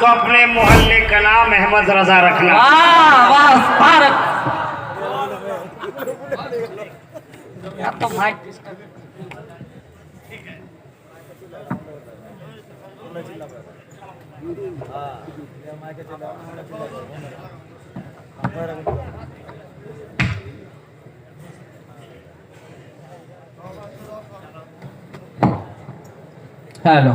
تو اپنے محلے کا نام احمد رضا رکھنا۔ হ্যালো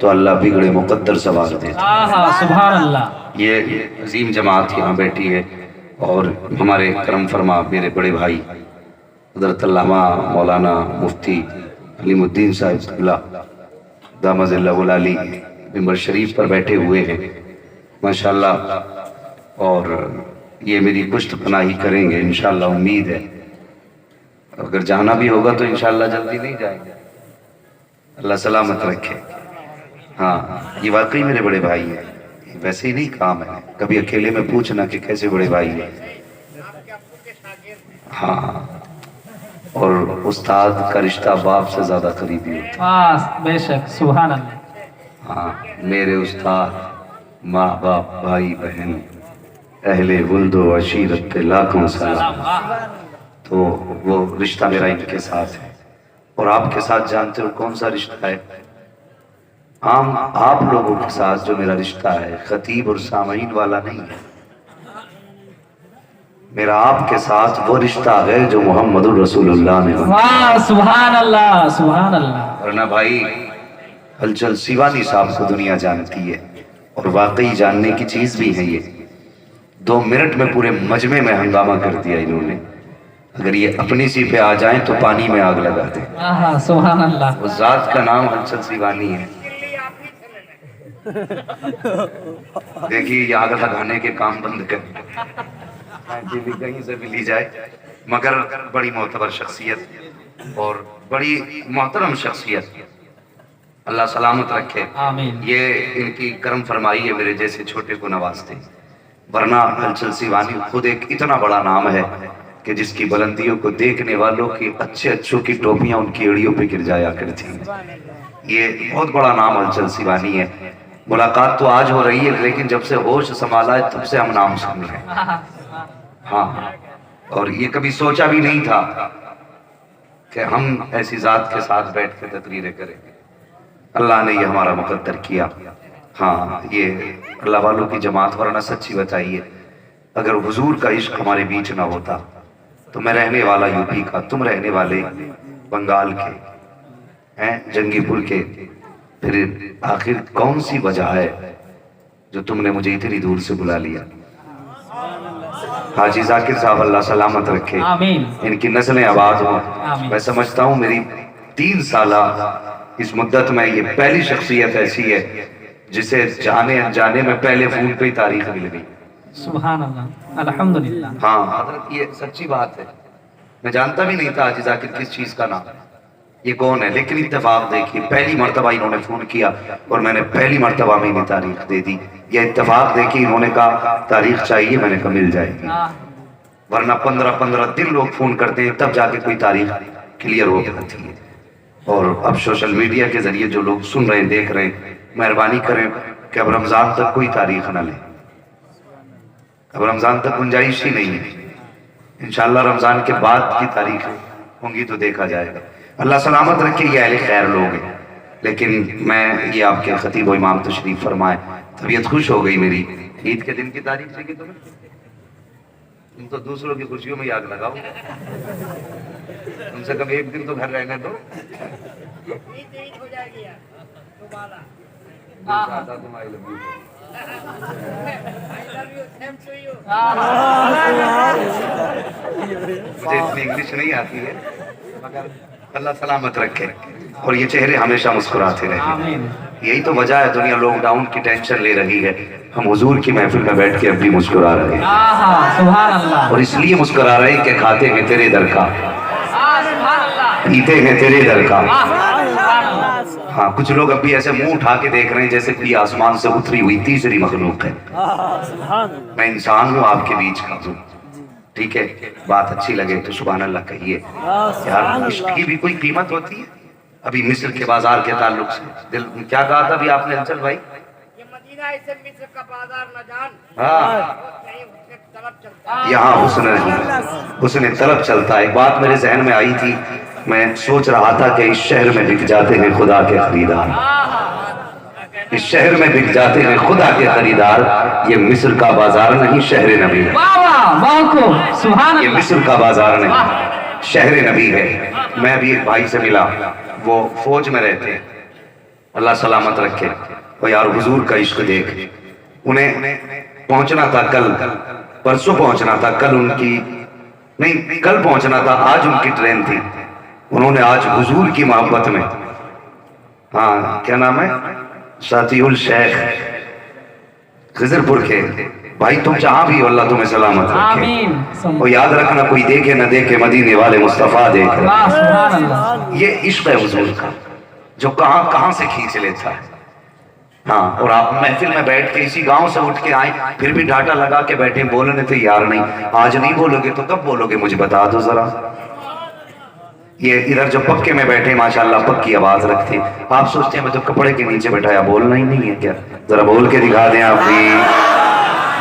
تو اللہ بگڑے مقدر سوار دیتا سبحان اللہ. یہ عظیم جماعت یہاں بیٹھی ہے اور ہمارے کرم فرما میرے بڑے بھائی حضرت علامہ مولانا مفتی علیم الدین صاحب قبلہ دامت اللہ العالی ممبر شریف پر بیٹھے ہوئے ہیں ماشاءاللہ، اور یہ میری پشت پناہی کریں گے انشاءاللہ. امید ہے اگر جانا بھی ہوگا تو انشاءاللہ جلدی نہیں جائیں گے، اللہ سلامت رکھے. ہاں یہ واقعی میرے بڑے بھائی ہیں، ویسے ہی نہیں کام ہے، کبھی اکیلے میں پوچھنا کہ کیسے بڑے بھائی ہیں. ہاں، اور استاد کا رشتہ باپ سے زیادہ قریبی ہوتا ہے. بے شک سبحان اللہ. ہاں میرے استاد، ماں باپ، بھائی بہن، اہل ولد و عشیرت پہ لاکھوں سلام. تو وہ رشتہ میرا ان کے ساتھ ہے. اور آپ کے ساتھ جانتے ہو کون سا رشتہ ہے؟ عام آپ لوگوں کے ساتھ جو میرا رشتہ ہے خطیب اور سامعین والا نہیں ہے. میرا آپ کے ساتھ وہ رشتہ ہے جو محمد الرسول اللہ نے واہ سبحان اللہ سبحان اللہ. ورنہ بھائی ہلچل سیوانی صاحب کو دنیا جانتی ہے، اور واقعی جاننے کی چیز بھی ہے. یہ 2 منٹ میں پورے مجمع میں ہنگامہ کر دیا انہوں نے. اگر یہ اپنی سی پہ آ جائیں تو پانی میں آگ لگا دیں. سبحان اللہ. اس ذات کا نام ہلچل سیوانی ہے. دیکھیے یہ آگ لگانے کے کام بند کر کہیں سے بھی لی جائے، مگر بڑی معتبر شخصیت اور بڑی محترم شخصیت، اللہ سلامت رکھے. آمین. یہ ان کی کرم فرمائی ہے، میرے جیسے چھوٹے کو نوازتے. ورنہ ہلچل سیوانی خود ایک اتنا بڑا نام ہے کہ جس کی بلندیوں کو دیکھنے والوں کی اچھے اچھوں کی ٹوپیاں ان کی ایڑیوں پہ گر جایا کرتی ہیں. یہ بہت بڑا نام ہلچل سیوانی ہے. ملاقات تو آج ہو رہی ہے لیکن جب سے ہوش سنبھالا ہے تب سے ہم نام سن رہے ہیں. ہاں، اور یہ کبھی سوچا بھی نہیں تھا کہ ہم ایسی ذات کے ساتھ بیٹھ کے تقریریں کریں. اللہ نے یہ ہمارا مقدر کیا. ہاں یہ اللہ والوں کی جماعت. ورنہ سچی بتائیے اگر حضور کا عشق ہمارے بیچ نہ ہوتا تو میں رہنے والا یو پی کا، تم رہنے والے بنگال کے ہیں، جنگی پور کے، پھر آخر کون سی وجہ ہے جو تم نے مجھے اتنی دور سے بلا لیا؟ حاجی ذاکر صاحب اللہ سلامت رکھے، آمین. ان کی نسلیں آباد ہوں. آمین. میں سمجھتا ہوں میری 3 سالہ اس مدت میں یہ پہلی شخصیت ایسی ہے جسے جانے انجانے میں پہلے فون پہ ہی تاریخ مل گئی. سبحان اللہ الحمدللہ. ہاں حضرت یہ سچی بات ہے. میں جانتا بھی نہیں تھا حاجی ذاکر کس چیز کا نام، یہ کون ہے، لیکن اتفاق دیکھیے پہلی مرتبہ انہوں نے فون کیا اور میں نے پہلی مرتبہ میں انہیں تاریخ دے دی. یہ اتفاق دیکھی، انہوں نے کہا تاریخ چاہیے، میں نے کہا مل جائے گی. ورنہ 15 دن لوگ فون کرتے ہیں تب جا کے کوئی تاریخ کلیئر ہو جاتی ہے. اور اب سوشل میڈیا کے ذریعے جو لوگ سن رہے ہیں دیکھ رہے ہیں، مہربانی کریں کہ اب رمضان تک کوئی تاریخ نہ لیں. اب رمضان تک گنجائش ہی نہیں ہے. انشاءاللہ رمضان کے بعد کی تاریخ ہوں گی تو دیکھا جائے گا. اللہ سلامت رکھے. یہ اہل خیر لوگ ہیں، لیکن میں یہ آپ کے خطیب و امام تشریف فرمائے، طبیعت خوش ہو گئی میری. عید کے دن کی تاریخ چاہیے تمہیں؟ تم تو دوسروں کی خوشیوں میں آگ لگاؤ. کم سے کم ایک دن تو گھر رہنے دو. ہو جائے گی دوبارہ. مجھے اتنی انگلش نہیں آتی ہے مگر اللہ سلامت رکھے اور یہ چہرے ہمیشہ مسکراتے رہیں. یہی تو وجہ ہے دنیا لاک ڈاؤن کی ٹینشن لے رہی ہے، ہم حضور کی محفل میں بیٹھ کے اب بھی مسکرا رہے ہیں. سبحان اللہ. اور اس لیے مسکرا رہے ہیں کہ کھاتے ہیں تیرے در کا، پیتے ہیں تیرے در کا. ہاں کچھ لوگ اب بھی ایسے منہ اٹھا کے دیکھ رہے ہیں جیسے کوئی آسمان سے اتری ہوئی تیسری مخلوق ہے. میں انسان ہوں، آپ کے بیچ کا ہوں. ٹھیک ہے، بات اچھی لگے تو سبحان اللہ کہیے. یار عشق کی بھی کوئی قیمت ہوتی ہے. ابھی مصر کے بازار کے تعلق سے دل کیا کہا تھا ابھی آپ نے ہلچل بھائی؟ یہ مدینہ سے مصر کا بازار نہ جان. ہاں نہیں حسن طلب چلتا ہے. یہاں حسن نہیں، حسن طلب چلتا ہے. ایک بات میرے ذہن میں آئی تھی، میں سوچ رہا تھا کہ اس شہر میں بک جاتے ہیں خدا کے خریدار. اس شہر میں بک جاتے ہیں خدا کے خریدار. یہ مصر کا بازار نہیں، شہر نبی ہے. یہ مصر کا بازار نہیں، شہر نبی ہے. میں بھی ایک بھائی سے ملا، وہ فوج میں رہتے ہیں. اللہ سلامت رکھے. اور یار حضور کا عشق دیکھ. انہیں پہنچنا تھا کل، پرسوں پہنچنا تھا، کل ان کی نہیں، کل پہنچنا تھا، آج ان کی ٹرین تھی. انہوں نے آج حضور کی محبت میں، ہاں کیا نام ہے، شاطی الشیخ خضر پور کے بھائی، تم جہاں بھی ہو اللہ تمہیں سلامت رکھے. آمین. اور یاد رکھنا کوئی دیکھے نہ دیکھے، مدینے والے مصطفیٰ دیکھ رہے. اللہ سبحان اللہ. یہ عشق ہے حضور کا جو کہاں کہاں سے کھینچ لیتا ہے. ہاں، اور آپ محفل میں بیٹھ کے اسی گاؤں سے اٹھ کے آئیں، پھر بھی ڈاٹا لگا کے بیٹھے، بولنے تھے یار نہیں، آج نہیں بولو گے تو کب بولو گے مجھے بتا دو ذرا. یہ ادھر جو پکے میں بیٹھے ماشاءاللہ پکی آواز رکھتے ہیں، آپ سوچتے ہیں میں تو کپڑے کے نیچے بیٹھایا، بولنا ہی نہیں ہے کیا؟ ذرا بول کے دکھا دیں آپ بھی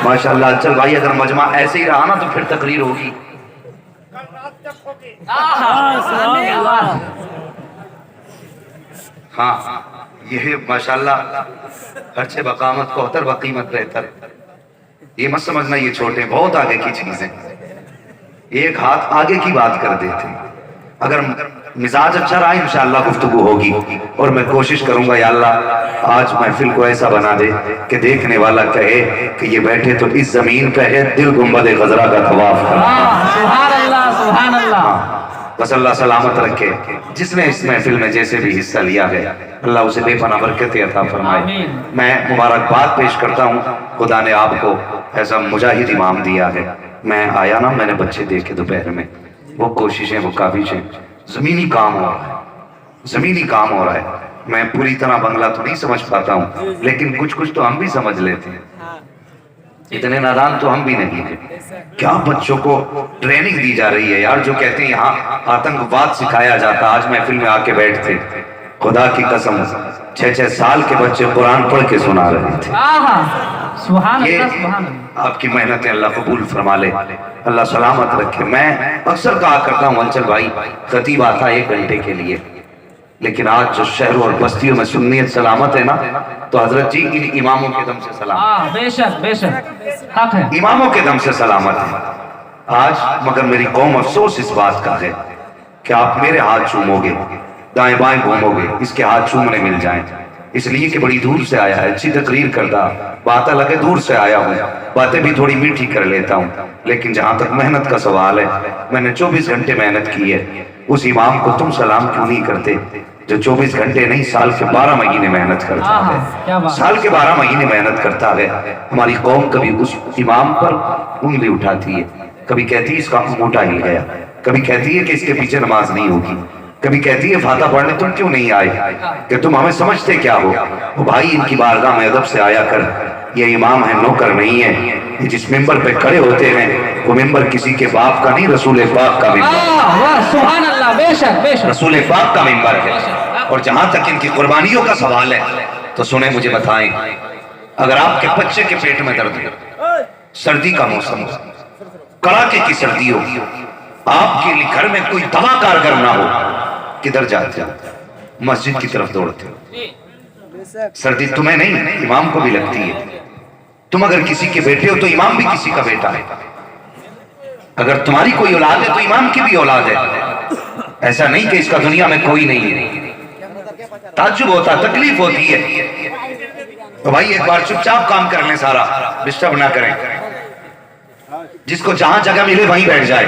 ماشاءاللہ. چل بھائی اگر مجمع ایسے ہی رہا نا تو پھر تقریر ہوگی. کل رات تک ہوگی. ہاں یہ ماشاءاللہ ہرچہ بقامت کو اتر بقیمت بہتر. یہ مت سمجھنا یہ چھوٹے، بہت آگے کی چیزیں، ایک ہاتھ آگے کی بات کر دیتے. اگر مزاج اچھا رہا انشاءاللہ گفتگو ہوگی. اور میں کوشش کروں گا یا اللہ آج محفل کو ایسا بنا دے کہ دیکھنے والا کہے کہ یہ بیٹھے تو اس زمین پہ ہے، دل گنبد خضرا کا طواف کر. سبحان اللہ سبحان اللہ. بس اللہ سلامت رکھے. جس نے اس محفل میں جیسے بھی حصہ لیا ہے اللہ اسے بے پناہ برکت عطا فرمائے. آمین. میں مبارکباد پیش کرتا ہوں، خدا نے آپ کو ایسا مجاہد امام دیا ہے. میں آیا نا، میں نے بچے دیکھے دوپہر میں، وہ کوششیں وہ کاوشیں، زمینی کام ہو رہا ہے، زمینی کام ہو رہا ہے. میں پوری طرح بنگلہ تو نہیں سمجھ پاتا ہوں لیکن کچھ کچھ تو ہم بھی سمجھ لیتے ہیں. اتنے نادان تو ہم بھی نہیں ہیں. کیا بچوں کو ٹریننگ دی جا رہی ہے یار، جو کہتے ہیں یہاں آتنکواد سکھایا جاتا. آج محفل میں آ کے بیٹھتے، خدا کی قسم 6 سال کے بچے قرآن پڑھ کے سنا رہے تھے. سبحان یہ اللہ سبحان اللہ. آپ کی محنتیں اللہ قبول فرما لے، اللہ سلامت رکھے. میں اکثر کہا کرتا ہوں انچل بھائی خطیب آتا 1 گھنٹے کے لیے، لیکن آج جو شہروں اور بستیوں میں سنیت سلامت ہے نا، تو حضرت جی ان اماموں کے دم سے سلامت، بے شک بے شک حق ہے. اماموں کے دم سے سلامت ہے آج. مگر میری قوم افسوس اس بات کا ہے کہ آپ میرے ہاتھ چومو گے، دائیں بائیں گھومو گے، اس کے ہاتھ چومنے مل جائیں. اس لیے کہ بڑی دور سے آیا ہے، اچھی تقریر کرتا، باتیں لگے دور سے آیا ہوں، باتیں بھی تھوڑی میٹھی کر لیتا ہوں. لیکن جہاں تک محنت کا سوال ہے، میں نے 24 گھنٹے محنت کی ہے. اس امام کو تم سلام کیوں نہیں کرتے جو 24 گھنٹے نہیں سال کے 12 مہینے محنت کرتا ہے؟ سال کے 12 مہینے محنت کرتا ہے. ہماری قوم کبھی اس امام پر انگلی اٹھاتی ہے، کبھی کہتی ہے اس کا موٹا ہل گیا، کبھی کہتی ہے کہ اس کے پیچھے نماز نہیں ہوگی، کبھی کہتی ہے فاتحہ پڑھنے تم کیوں نہیں آئے، کہ تم ہمیں سمجھتے کیا ہو. وہ بھائی ان کی بارگاہ میں ادب سے آیا کر. یہ امام ہے، نوکر نہیں ہے. یہ جس ممبر پہ کھڑے ہوتے ہیں وہ ممبر کسی کے باپ کا نہیں، رسول پاک کا ممبر، سبحان اللہ. بے شک بے شک رسول پاک کا ممبر ہے. اور جہاں تک ان کی قربانیوں کا سوال ہے تو سنیں مجھے بتائیں، اگر آپ کے بچے کے پیٹ میں درد ہو، سردی کا موسم ہو، کڑاکے کی سردی ہو، آپ کے گھر میں کوئی دوا کارگر نہ ہو، کدھر جاتے ہو؟ مسجد کی طرف دوڑتے ہو. سردی تمہیں نہیں امام کو بھی لگتی ہے. تم اگر کسی کے بیٹے ہو تو امام بھی کسی کا بیٹا ہے. اگر تمہاری کوئی اولاد ہے تو امام کی بھی اولاد ہے. ایسا نہیں کہ اس کا دنیا میں کوئی نہیں ہے. تعجب ہوتا، تکلیف ہوتی ہے. تو بھائی ایک بار چپ چاپ کام کر لیں، سارا ڈسٹرب نہ کریں. جس کو جہاں جگہ ملے وہیں بیٹھ جائے.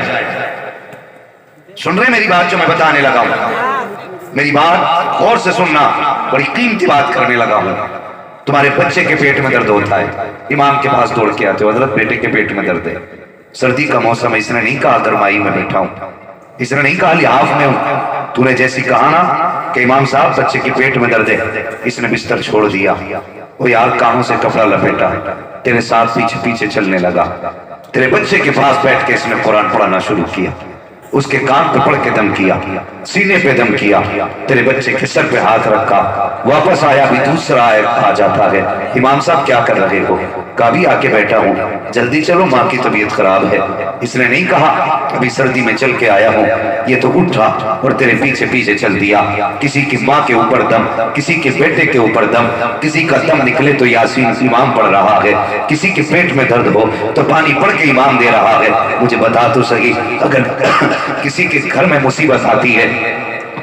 سن رہے میری بات جو میں بتانے لگا ہوں؟ میری بات غور سے سننا، بڑی قیمتی بات کرنے لگا ہوں. تمہارے بچے کے پیٹ میں درد ہوتا ہے، امام کے پاس دوڑ کے آتے ہو، حضرت بیٹے کے پیٹ میں درد ہے، سردی کا موسم ہے. اس نے نہیں کہا گرمائی میں بیٹھا ہوں، اس نے نہیں کہا لحاف میں ہوں. تو نے جیسی کہا نا کہ امام صاحب بچے کے پیٹ میں درد ہے، اس نے بستر چھوڑ دیا. وہ یار کانوں سے کپڑا لپیٹا، تیرے ساتھ پیچھے پیچھے چلنے لگا. تیرے بچے کے پاس بیٹھ کے اس نے قرآن پڑھنا شروع کیا. اس کے کان پہ پڑھ کے دم کیا، سینے پہ دم کیا، تیرے بچے کے سر پہ ہاتھ رکھا. واپس آیا بھی دوسرا آ جاتا ہے، امام صاحب کیا کر رہے ہو؟ کہا بھی آ کے بیٹھا ہوں، جلدی چلو ماں کی طبیعت خراب ہے. اس نے نہیں کہا ابھی سردی میں چل کے آیا ہوں. یہ تو اٹھا اور تیرے پیچھے پیچھے چل دیا. کسی کی ماں کے اوپر دم، کسی کے بیٹے کے اوپر دم، کسی کا دم نکلے تو یاسین امام پڑھ رہا ہے، کسی کے پیٹ میں درد ہو تو پانی پڑھ کے امام دے رہا ہے. مجھے بتا تو صحیح، اگر کسی کے گھر میں مصیبت آتی ہے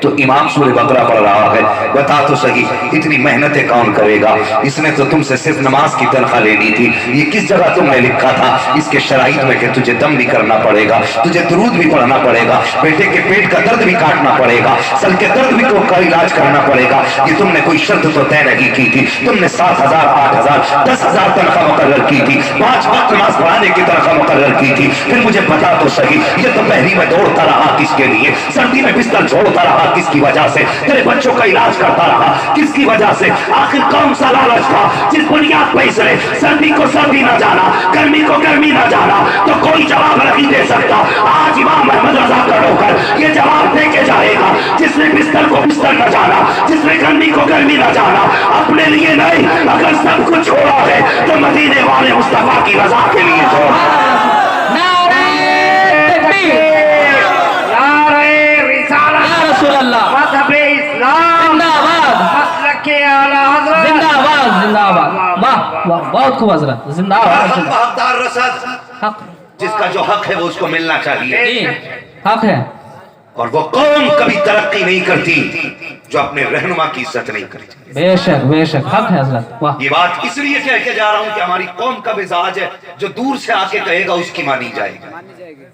تو امام سورہ بقرہ پڑھ رہا ہے. بتا تو صحیح اتنی محنتیں کون کرے گا؟ اس نے تو تم سے صرف نماز کی تنخواہ لینی تھی. یہ کس جگہ تمہیں لکھا تھا اس کے شرائط میں کہ تجھے دم بھی کرنا پڑے گا, تجھے درود بھی پڑھنا پڑے گا, بیٹے کے پیٹ کا درد بھی کاٹنا پڑے گا, سر کے درد بھی کا علاج کرنا پڑے گا. یہ تم نے کوئی شرط تو طے نہیں کی تھی. تم نے 7,000 8,000 10,000 تنخواہ مقرر کی تھی, 5 وقت نماز پڑھانے کی تنخواہ مقرر کی تھی. پھر مجھے بتا تو صحیح یہ تو پہلی میں دوڑتا رہا کس کے لیے, سردی میں بستر چھوڑتا رہا کس کی وجہ سے, تیرے بچوں کا علاج کرتا رہا کس کی وجہ سے, آخر کون سا لالچ تھا جس بنیاد پہ اس نے سردی کو سردی نہ جانا, گرمی کو گرمی نہ جانا؟ تو کوئی جواب نہیں دے سکتا. آج امام احمد رضا کا نوکر یہ جواب دے کے جائے گا, جس نے بستر کو بستر نہ جانا, جس نے گرمی کو گرمی نہ جانا, اپنے لیے نہیں اگر سب کچھ چھوڑا ہے تو مدینے والے مصطفیٰ کی رضا کے لیے چھوڑا. نعرہ تکبیر, نعرہ رسالت, یا رسول اللہ, مذہب اسلام, زندہ آباد, مسلک اعلی حضرت, زندہ آباد, زندہ آباد. واہ واہ, بہت خوب حضرت, زندہ آباد. ہم حقدار رسد, حق, جس کا جو حق ہے وہ اس کو ملنا چاہیے. جی حق ہے. اور وہ قوم کبھی ترقی نہیں کرتی جو اپنے رہنما کی عزت نہیں کرتی. بے شک بے شک, حق ہے حضرت. واہ, یہ بات اس لیے کہہ کے جا رہا ہوں کہ ہماری قوم کا مزاج ہے جو دور سے آ کے کہے گا اس کی مانی جائے گی.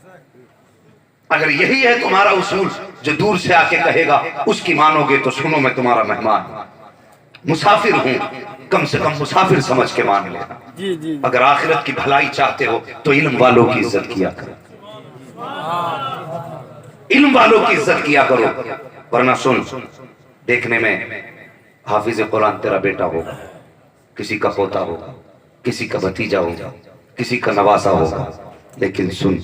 اگر یہی ہے تمہارا اصول, جو دور سے آ کے کہے گا اس کی مانو گے, تو سنو میں تمہارا مہمان مسافر ہوں, کم سے کم مسافر سمجھ کے مان لینا. اگر آخرت کی بھلائی چاہتے ہو تو علم والوں کی عزت کیا کرو, علم والوں کی عزت کیا کرو. ورنہ سن, دیکھنے میں حافظ قرآن تیرا بیٹا ہوگا, کسی کا پوتا ہوگا, کسی کا بھتیجا ہوگا, کسی کا نواسا ہوگا, لیکن سن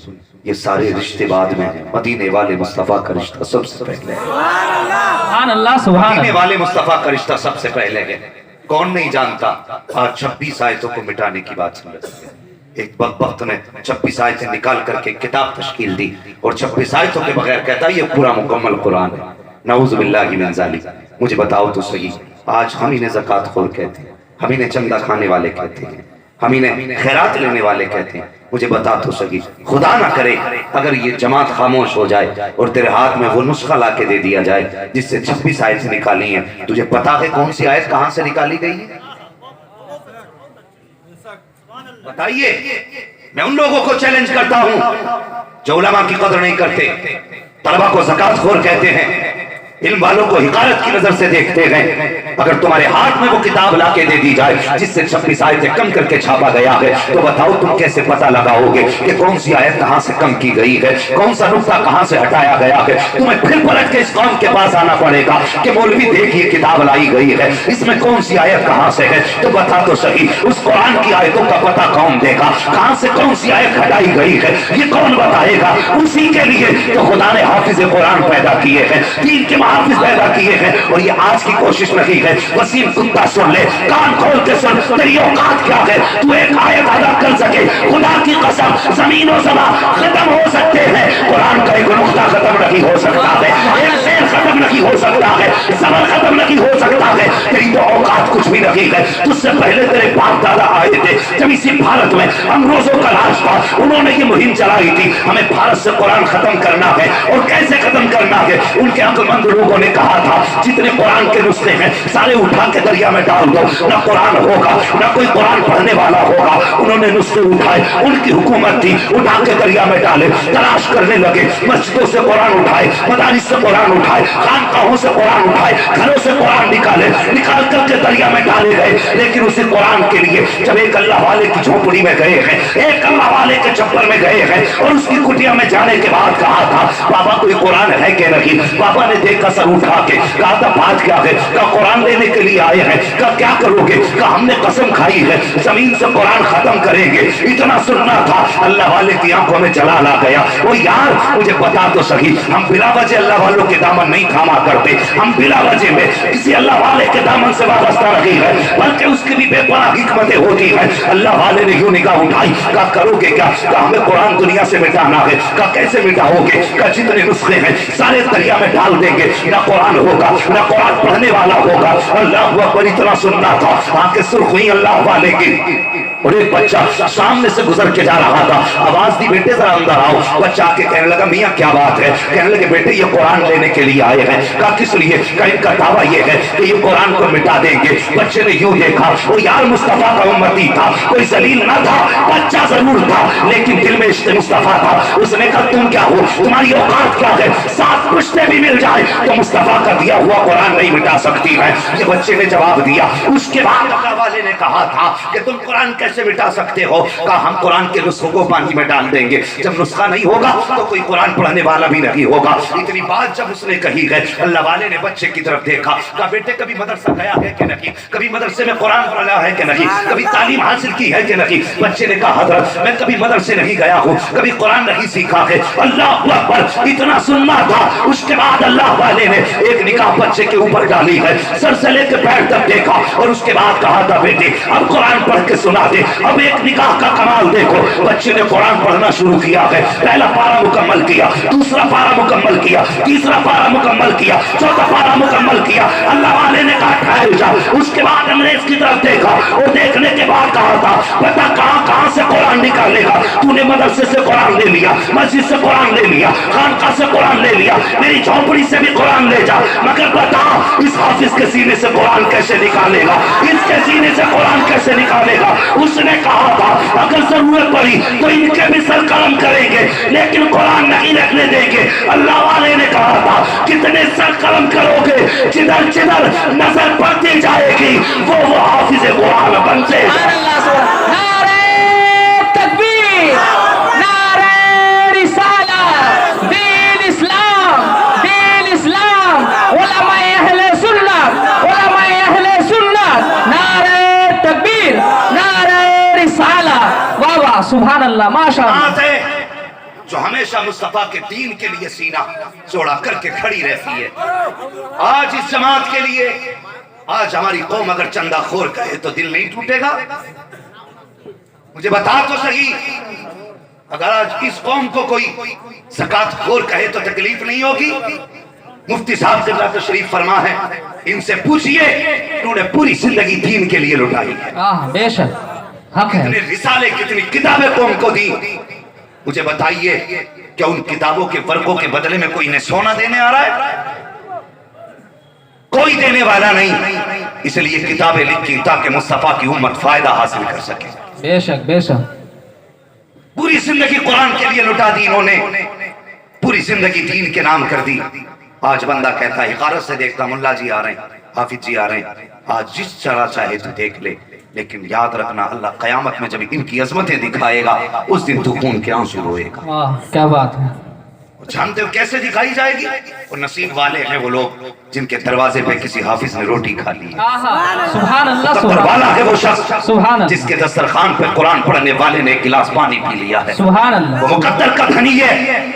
یہ سارے رشتے بعد میں مدینے والے مصطفیٰ کا رشتہ سب سے پہلے ہے. سبحان اللہ, سبحان مدینے اللہ. والے مصطفیٰ کا رشتہ سب سے پہلے ہے. کون نہیں جانتا آج 26 آیتوں کو مٹانے کی بات چل رہی ہے. ایک بدبخت نے 26 آیتیں نکال کر کے کتاب تشکیل دی اور 26 آیتوں کے بغیر کہتا ہے یہ پورا مکمل قرآن ہے. نعوذ باللہ من ذالک. مجھے بتاؤ تو صحیح, آج ہم انہیں زکوٰۃ خور کہتے ہیں, ہم انہیں چندہ کھانے والے کہتے ہیں, ہم انہیں خیرات لینے والے کہتے ہیں. مجھے بتا تو صحیح, خدا نہ کرے اگر یہ جماعت خاموش ہو جائے اور تیرے ہاتھ میں وہ نسخہ لا کے دے دیا جائے جس سے 26 آیتیں نکالی ہیں. تجھے پتا ہے کون سی آیت کہاں سے نکالی گئی ہے؟ بتائیے. میں ان لوگوں کو چیلنج کرتا ہوں جو علماء کی قدر نہیں کرتے, طلبہ کو زکوٰۃ خور کہتے ہیں, علم والوں کو حقارت کی نظر سے دیکھتے ہیں. اگر تمہارے ہاتھ میں وہ کتاب لا کے دے دی جائے جس سے 26 آیتیں کم کر کے چھاپا گیا ہے, تو بتاؤ تم کیسے پتہ لگاؤ گے کہ کون سی آیت کہاں سے کم کی گئی ہے, کون سا نقطہ کہاں سے ہٹایا گیا ہے؟ تمہیں پھر پلٹ کے اس قوم کے پاس آنا پڑے گا کہ مولوی دیکھیے کتاب لائی گئی ہے, اس میں کون سی آیت کہاں سے ہے. تو بتا تو صحیح, اس قرآن کی آیتوں کا پتہ کون دے گا, کہاں سے کون سی آیت ہٹائی گئی ہے, یہ کون بتائے گا؟ اسی کے لیے تو خدا نے حافظ قرآن پیدا کیے ہیں, دین کے محافظ پیدا کیے ہیں. اور یہ آج کی کوشش نہیں ہے. وسیم کتا سن لے, کان کھول کے سن, تیری اوقات کیا ہے تو ایک آیت ادا کر سکے؟ خدا کی قسم زمین و زمان ختم ہو سکتے ہیں, قرآن کا ایک نقطہ ختم نہیں ہو سکتا ہے, ایک شعر ختم نہیں ہو سکتا ہے, زبر ختم نہیں ہو سکتا ہے. تیری تو اوقات کچھ بھی نہیں ہے. تجھ سے پہلے تیرے باپ دادا آئے تھے, جب اسی بھارت میں انگریزوں کا راج تھا, انہوں نے یہ مہم چلائی تھی ہمیں بھارت سے قرآن ختم کرنا ہے. اور کیسے ختم کرنا ہے؟ ان کے عقل مند لوگوں نے کہا تھا جتنے قرآن کے نسخے ہیں سارے اٹھا کے دریا میں ڈال دو, نہ قرآن ہوگا نہ کوئی قرآن پڑھنے والا ہوگا. انہوں نے نسخے اٹھائے, ان کی حکومت تھی, اٹھا کے دریا میں ڈالے, تلاش کرنے لگے, مسجدوں سے قرآن اٹھائے, مدارس سے قرآن اٹھائے, خانقاہوں سے قرآن اٹھائے, گھروں سے قرآن نکالے, نکال کر کے دریا میں ڈالے گئے. لیکن اسی قرآن کے لیے جب ایک اللہ والے کی جھونپڑی میں گئے ہیں, ایک اللہ والے کے چھپر میں گئے ہیں اور اس کی کٹیا میں جانے کے بعد کہا تھا بابا کوئی قرآن ہے کہ نہیں, بابا نے دیکھا سر اٹھا کے, کہا تھا بات کیا ہے, کہا قرآن لینے کے لیے آئے ہیں, کہا کیا کرو گے, کہا ہم نے قسم کھائی ہے زمین سے قرآن ختم کریں گے. اتنا سننا تھا, اللہ والے کی آنکھوں میں جلال آ گیا. وہ یار مجھے بتا تو صحیح, ہم بلا وجہ اللہ والوں کے دامن نہیں تھاما کرتے, ہم بلا وجہ میں کسی اللہ والے کے دامن سے وابستہ نہیں ہے, بلکہ اس کی بھی بے پناہ حکمتیں ہوتی ہیں. اللہ والے نے یوں نگاہ اٹھائی, کہا کرو گے کیا, کہا ہمیں قرآن دنیا سے مٹانا ہے. کہا کیسے مٹاؤ گے, کہا جتنے نسخے ہیں سارے دریا میں ڈال دیں گے, نہ قرآن ہوگا نہ قرآن پڑھنے والا ہوگا. اللہ اکبر, اتنا سننا تھا, آنکھیں سرخ ہوئی اللہ والے کی. اور ایک بچہ سامنے سے گزر کے جا رہا تھا، آواز دی بیٹے ذرا اندر آؤ۔ بچہ آ کے کہنے لگا میاں کیا بات ہے؟ کہنے لگے بیٹے یہ قرآن لینے کے لیے آئے ہیں۔ کہا کس لیے؟ کہا ان کا دعویٰ یہ ہے کہ یہ قرآن کو مٹا دیں گے۔ بچے نے یوں دیکھا، وہ یار مصطفیٰ کا امتی تھا، کوئی ذلیل نہ تھا، بچہ ضرور تھا لیکن دل میں عشق مصطفیٰ تھا۔ اس نے کہا تم کیا ہو، تمہاری اوقات کیا ہے، 7 پشتے بھی مل جائے تو مصطفیٰ کا دیا ہوا قرآن نہیں مٹا سکتی ہے۔ یہ بچے نے جواب دیا۔ اس کے بعد اللہ والے نے کہا تھا کہ تم قرآن کیسے مٹا سکتے ہو؟ کہا ہم قرآن کے نسخوں کو پانی میں ڈال دیں گے، جب نسخہ نہیں ہوگا تو کوئی قرآن پڑھنے والا بھی نہیں ہوگا۔ اتنی بات جب اس نے کہی ہے، اللہ والے نے بچے کی طرف دیکھا، کہا بیٹے کبھی مدرسہ گیا ہے کہ نہیں، کبھی مدرسے میں قرآن پڑھا ہے کہ نہیں، کبھی تعلیم حاصل کی ہے کہ نہیں؟ بچے نے کہا حضرت میں کبھی مدرسے نہیں گیا ہوں، کبھی قرآن نہیں سیکھا ہے۔ اللہ اکبر، اتنا سننا تھا۔ اس کے بعد اللہ والے نے ایک نگاہ بچے کے اوپر ڈالی ہے، سر سے لے کے پیر تک دیکھا اور اس کے بعد کہا تھا بیٹے اب قرآن پڑھ کے سنا دے۔ اب ایک نگاہ کا کمال دیکھو، بچے نے قرآن پڑھنا شروع کیا ہے۔ پہلا پارہ مکمل کیا، دوسرا پارہ مکمل کیا، تیسرا پارہ مکمل کیا، چوتھا پارہ مکمل کیا۔ اللہ والے نے کہا ٹھہر جا۔ اس کے بعد ہم نے اس کی طرف دیکھا اور دیکھنے کے بعد کہا تھا بتا کہاں سے قرآن نکالے گا؟ تو نے مدرسے سے قرآن لے لیا، مسجد سے قرآن لے لیا، خانقاہ سے قرآن لے لیا، میری جھونپڑی سے بھی قرآن لے جا، مگر بتا اس حافظ کے سینے سے قرآن کیسے نکالے گا؟ اس کے سینے سے قرآن کیسے نکالے گا؟ اس نے کہا تھا اگر ضرورت پڑی تو ان کے بھی سر قلم کریں گے لیکن قرآن نہیں رکھنے دیں گے۔ اللہ والے نے کہا تھا کتنے سر قلم کرو گے، جدھر جدھر نظر پڑتی جائے گی وہ حافظ قرآن بنتے جائے۔ نعرہ تکبیر، نعرہ رسالت، دین اسلام، دین اسلام، علماء اہل سنت، علماء اہل سنت، نعرہ تکبیر، نعرہ رسالت۔ واہ واہ سبحان اللہ، ماشاء اللہ۔ جو ہمیشہ مصطفیٰ کے دین کے لیے سینہ چوڑا کر کے کھڑی رہتی ہے، آج اس جماعت کے لیے، آج ہماری قوم اگر چندہ خور کہے تو دل نہیں ٹوٹے گا؟ مجھے بتا تو صحیح، اگر آج اس قوم کو کوئی زکوٰۃ خور کہے تو تکلیف نہیں ہوگی؟ مفتی صاحب قبلہ تشریف فرما ہے، ان سے پوچھئے انہوں نے پوری زندگی دین کے لیے لٹائی ہے، بے شک حق ہے۔ کتنے رسالے کتنی کتابیں قوم کو دی۔ مجھے بتائیے کیا ان کتابوں کے ورقوں کے بدلے میں کوئی انہیں سونا دینے آ رہا ہے؟ کوئی دینے والا نہیں، اس لیے کتابیں لکھی تاکہ مصطفیٰ کی امت فائدہ حاصل کر سکے۔ بے شک بے شک، پوری زندگی قرآن کے لیے لٹا دی انہوں نے، پوری زندگی دین کے نام کر دی۔ آج بندہ کہتا ہے حقارت سے دیکھتا ملا جی آ رہے ہیں، حافظ جی آ رہے ہیں، آج جس طرح چاہے تو دیکھ لے، لیکن یاد رکھنا اللہ قیامت میں جب ان کی عظمتیں دکھائے گا اس دن تو خون کے آنسو روئے گا۔ واہ کیا بات ہے۔ جانتے ہو کیسے دکھائی جائے گی؟ اور نصیب والے ہیں وہ لوگ جن کے دروازے پہ کسی حافظ نے روٹی کھا لی ہے۔ سبحان اللہ، تقوی سبحان والا ہے وہ اللہ، شخص سبحان اللہ، جس کے دسترخوان پہ قرآن پڑھنے والے نے ایک گلاس پانی پی لیا ہے۔ سبحان اللہ، وہ مقدر کا دھنی ہے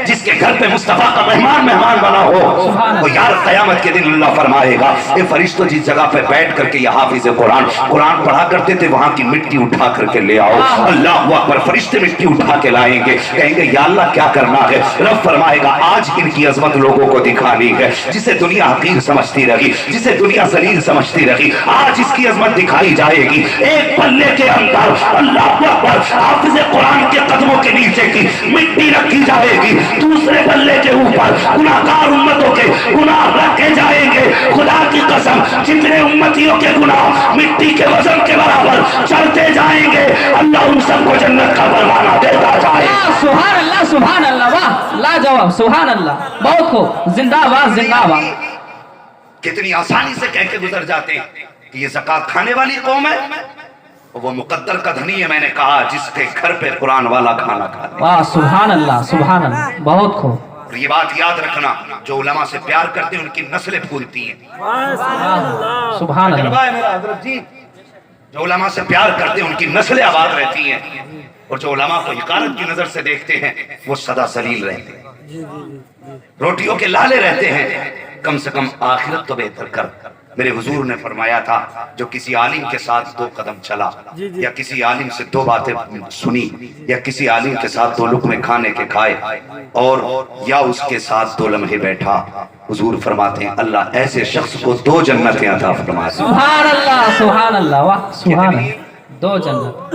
جس کے گھر پہ مصطفیٰ کا مہمان بنا ہو۔ سبحان اللہ۔ وہ یار قیامت کے دن اللہ فرمائے گا اے فرشتوں جس جگہ پہ بیٹھ کر کے یہ حافظ قرآن پڑھا کرتے تھے وہاں کی مٹی اٹھا کر کے لے آؤ۔ اللہ اکبر، فرشتے مٹی اٹھا کے لائیں گے، کہیں گے یا اللہ کیا کرنا ہے؟ رب فرمائے گا آج ان کی عظمت لوگوں کو دکھانی ہے، جسے دنیا حقیر سمجھتی رہی، جسے دنیا ذلیل سمجھتی رہی، آج اس کی عظمت دکھائی جائے گی۔ ایک پلے کے اندر اللہ اکبر حافظ قرآن کے قدموں کے نیچے کی مٹی رکھی جائے گی، دوسرے پلے کے اوپر گناہگار امتوں کے گناہ رکھے جائیں گے۔ خدا کی قسم جتنے امتیوں کے گناہ مٹی کے وزن کے برابر چلتے جائیں گے، اللہ ان سب کو جنت کا پروانہ دیتا جائے۔ سبحان اللہ، سبحان اللہ، واہ لاجواب، سبحان اللہ، بہت خوب، زندہ باد زندہ باد۔ کتنی آسانی سے کہہ کے گزر جاتے ہیں کہ یہ زکوٰۃ کھانے والی قوم ہے، وہ مقدر کا دھنی ہے، میں نے کہا جس کے گھر پہ قرآن والا کھانا کھاتے ہیں۔ واہ سبحان اللہ، سبحان اللہ، بہت خوب۔ اور یہ بات یاد رکھنا جو علماء سے پیار کرتے ہیں ان کی نسلیں پھولتی ہیں۔ سبحان اللہ، تجربہ ہے میرا حضرت جی، جو علماء سے پیار کرتے ہیں ان کی نسلیں آباد رہتی ہیں، اور جو علماء کو حقارت کی نظر سے دیکھتے ہیں وہ سدا ذلیل رہتے ہیں، روٹیوں کے لالے رہتے ہیں۔ کم سے کم آخرت تو بہتر کر۔ میرے حضور نے فرمایا تھا جو کسی عالم کے ساتھ 2 قدم چلا، یا کسی عالم سے 2 باتیں سنی، یا کسی عالم کے ساتھ 2 لقمے کھانے کے کھائے، اور یا اس کے ساتھ 2 لمحے بیٹھا، حضور فرماتے ہیں اللہ ایسے شخص کو 2 جنتیں عطا فرمائے۔ سبحان اللہ، سبحان اللہ، واہ سبحان اللہ، 2 جنت۔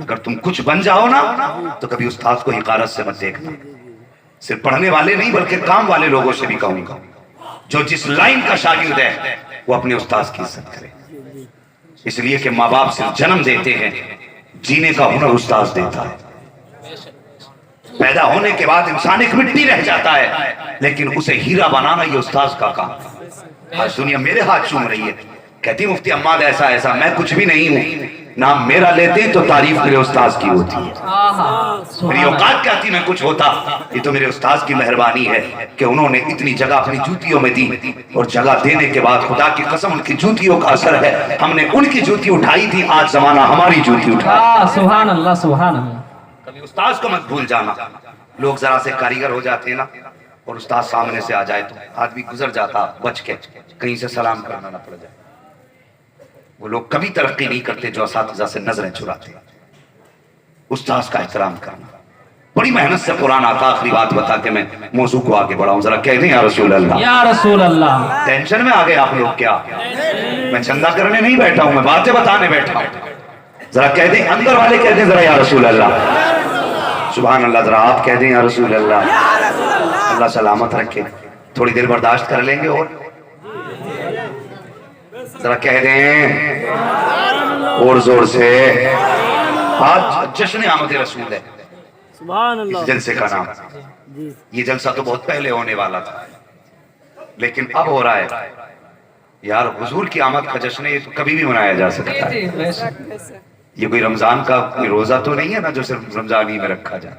اگر تم کچھ بن جاؤ نا تو کبھی استاد کو حقارت سے مت دیکھنا. صرف پڑھنے والے نہیں بلکہ کام والے لوگوں سے بھی کہوں گا جو جس لائن کا شاگرد ہے وہ اپنے استاد کی عزت کرے. اس لیے کہ ماں باپ صرف جنم دیتے ہیں, جینے کا ہنر استاد دیتا ہے. پیدا ہونے کے بعد انسان ایک مٹی رہ جاتا ہے لیکن اسے ہیرا بنانا یہ استاد کا کام. آج دنیا میرے ہاتھ چوم رہی ہے, کہتی مفتی عماد ایسا ایسا, میں کچھ بھی نہیں ہوں. نام میرا لیتے تو تعریف میرے استاذ کی ہوتی ہے. میری اوقات کیا تھی میں کچھ ہوتا, یہ تو میرے استاذ کی مہربانی ہے کہ انہوں نے اتنی جگہ اپنی جوتیوں میں دی, اور جگہ دینے کے بعد خدا کی قسم ان کی جوتیوں کا اثر ہے. ہم نے ان کی جوتی اٹھائی تھی, آج زمانہ ہماری جوتی اٹھائی. سبحان اللہ سبحان اللہ. کبھی استاذ کو مت بھول جانا. لوگ ذرا سے کاریگر ہو جاتے ہیں نا, اور استاد سامنے سے آ جائے تو آدمی گزر جاتا بچ کے, کہیں سے سلام کرنا نہ پڑ جائے. وہ لوگ کبھی ترقی نہیں کرتے جو اساتذہ سے نظریں چراتے ہیں. استاذ کا احترام کرنا. بڑی محنت سے قرآن آتا. آخری بات بتا کے میں موضوع کو آگے بڑھاؤں, ذرا کہہ دیں یا رسول اللہ. یا رسول اللہ. ٹینشن میں آ گئے آپ لوگ کیا؟ میں چندہ کرنے نہیں بیٹھا ہوں, میں باتیں بتانے بیٹھا ہوں. ذرا کہہ دیں, اندر والے کہہ دیں ذرا یا رسول اللہ. سبحان اللہ. ذرا آپ کہہ دیں یا رسول اللہ. اللہ سلامت رکھے. تھوڑی دیر برداشت کر لیں گے اور ذرا کہہ دیں اور زور سے. آج جشن آمد رسول ہے اس جلسے کا نام. یہ جلسہ تو بہت پہلے ہونے والا تھا لیکن اب ہو رہا ہے. یار حضور کی آمد کا جشن یہ تو کبھی بھی منایا جا سکتا ہے. یہ کوئی رمضان کا کوئی روزہ تو نہیں ہے نا جو صرف رمضان ہی میں رکھا جائے.